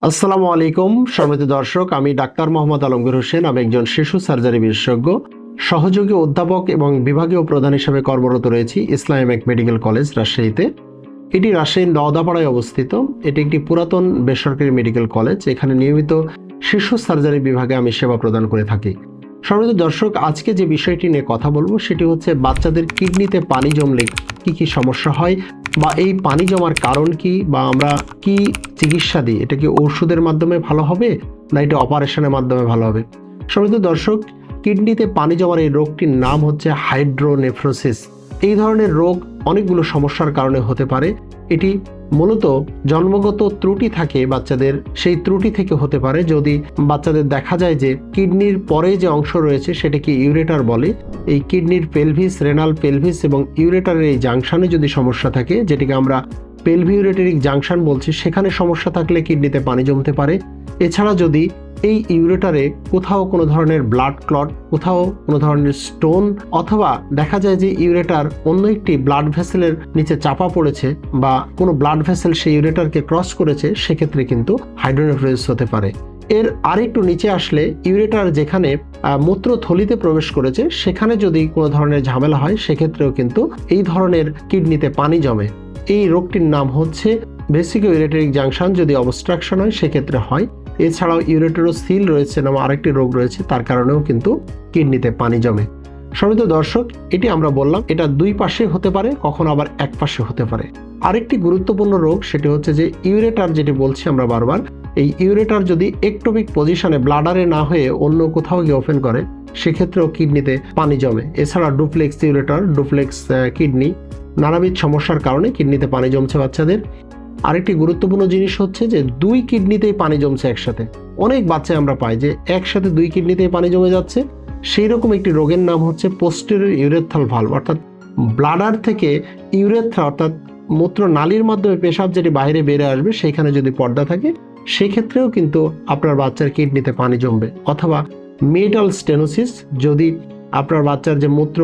আসসালামু আলাইকুম সম্মানিত দর্শক, আমি ডাক্তার মোহাম্মদ আলমগীর হোসেন। আমি একজন শিশু সার্জারি বিশেষজ্ঞ, সহযোগী অধ্যাপক এবং বিভাগীয় প্রধান হিসেবে কর্মরত রয়েছি ইসলামিক মেডিকেল কলেজ রাজশাহীতে। এটি রাজশাহীর নওদাপাড়ায় অবস্থিত। এটি একটি পুরাতন বেসরকারি মেডিকেল কলেজ। এখানে নিয়মিত শিশু সার্জারি বিভাগে আমি সেবা প্রদান করে থাকি। সম্মানিত দর্শক, আজকে যে বিষয়টি নিয়ে কথা বলবো সেটি হচ্ছে বাচ্চাদের কিডনিতে পানি জমলে কি কি সমস্যা হয়, বা এই পানি জমার কারণ কি, বা আমরা কি চিকিৎসা দিই। এটা কি ওষুধের মাধ্যমে ভালো হবে না এটা অপারেশনের মাধ্যমে ভালো হবে? সম্মানিত দর্শক, কিডনিতে পানি জমার এই রোগটির নাম হচ্ছে হাইড্রোনেফ্রোসিস। এই ধরনের রোগ অনেকগুলো সমস্যার কারণে হতে পারে। এটি মূলত জন্মগত ত্রুটি থাকে বাচ্চাদের, সেই ত্রুটি থেকে হতে পারে। যদি বাচ্চাদের দেখা যায় যে কিডনির পরে যে অংশ রয়েছে সেটাকে ইউরেটার বলে, এই কিডনির পেলভিস, রেনাল পেলভিস এবং ইউরেটারের এই জাংশনে যদি সমস্যা থাকে, যেটিকে আমরা পেলভিউরেটেরিক জাংশন বলছি, সেখানে সমস্যা থাকলে কিডনিতে পানি জমতে পারে। এছাড়া যদি এই ইউরেটারে কোথাও কোনো ধরনের ব্লাড ক্লট, কোথাও কোনো ধরনের স্টোন, অথবা দেখা যায় যে ইউরেটার অন্য একটি ব্লাড ভেসেলের নিচে চাপা পড়েছে, বা কোনো ব্লাড ভেসেল সেই ইউরেটারকে ক্রস করেছে, সেক্ষেত্রে কিন্তু হাইড্রোনেফ্রোসিস হতে পারে। এর আরেকটু নিচে আসলে ইউরেটার যেখানে মূত্রথলিতে প্রবেশ করেছে সেখানে যদি কোনো ধরনের ঝামেলা হয়, সেক্ষেত্রেও কিন্তু এই ধরনের কিডনিতে পানি জমে। এই রোগটির নাম হচ্ছে ভেসিকো ইউরেটারিক জাংশন। যদি অবস্ট্রাকশন হয় সেক্ষেত্রে হয়। এছাড়াও ইউরেটেরোসিল রয়েছে নামে আরেকটি রোগ রয়েছে, তার কারণেও কিন্তু কিডনিতে পানি জমে। সম্মানিত দর্শক, এটি আমরা বললাম এটা দুই পাশে হতে পারে, কখনো আবার এক পাশে হতে পারে। আরেকটি গুরুত্বপূর্ণ রোগ সেটি হচ্ছে যে ইউরেটার, যেটি বলছি আমরা বারবার, এই ইউরেটার যদি একটোপিক পজিশনে ব্লাডারে না হয়ে অন্য কোথাও গিয়ে ওপেন করে, সেক্ষেত্রেও কিডনিতে পানি জমে। এছাড়া ডুপ্লেক্স ইউরেটার, ডুপ্লেক্স কিডনি, নানাবিধ সমস্যার কারণে কিডনিতে পানি জমছে বাচ্চাদের। আরেকটি গুরুত্বপূর্ণ জিনিস হচ্ছে যে দুই কিডনিতেই পানি জমছে একসাথে। অনেক বাচ্চায় আমরা পাই যে একসাথে দুই কিডনিতেই পানি জমে যাচ্ছে। সেই রকম একটি রোগের নাম হচ্ছে পোস্টেরিয়র ইউরেথ্রাল ভালভ, অর্থাৎ ব্লাডার থেকে ইউরেথ্রা অর্থাৎ মূত্র নালীর মাধ্যমে পেশাব যেটি বাইরে বেরিয়ে আসবে, সেইখানে যদি পর্দা থাকে, সেক্ষেত্রেও কিন্তু আপনার বাচ্চার কিডনিতে পানি জমবে। অথবা মেটাল স্টেনোসিস, যদি আপনার বাচ্চার যে মূত্র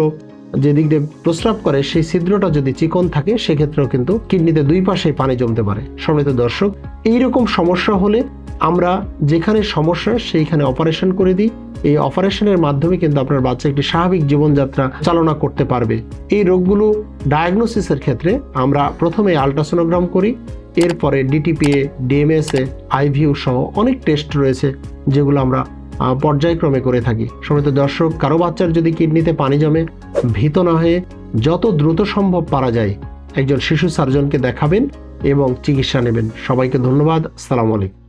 যে দিক দিয়ে প্রস্রাব করে সেই ছিদ্রটা যদি চিকন থাকে, সেক্ষেত্রেও কিন্তু কিডনিতে দুই পাশেই পানি জমতে পারে। সম্মানিত দর্শক, এইরকম সমস্যা হলে আমরা যেখানে সমস্যা সেইখানে অপারেশন করে দিই। এই অপারেশনের মাধ্যমে কিন্তু আপনার বাচ্চা একটি স্বাভাবিক জীবনযাত্রা চালনা করতে পারবে। এই রোগগুলো ডায়াগনোসিসের ক্ষেত্রে আমরা প্রথমে আল্ট্রাসোনোগ্রাম করি, এরপরে ডিটিপিএ, ডিএমএসএ, আইভিউ সহ অনেক টেস্ট রয়েছে যেগুলো আমরা পর্যায়ক্রমে করে থাকি। সম্মানিত দর্শক, কারো বাচ্চার যদি কিডনিতে পানি জমে, ভীত না হয়ে যত দ্রুত সম্ভব পারা যায় একজন শিশু সার্জনকে দেখাবেন এবং চিকিৎসা নেবেন। সবাইকে ধন্যবাদ। আসসালামু আলাইকুম।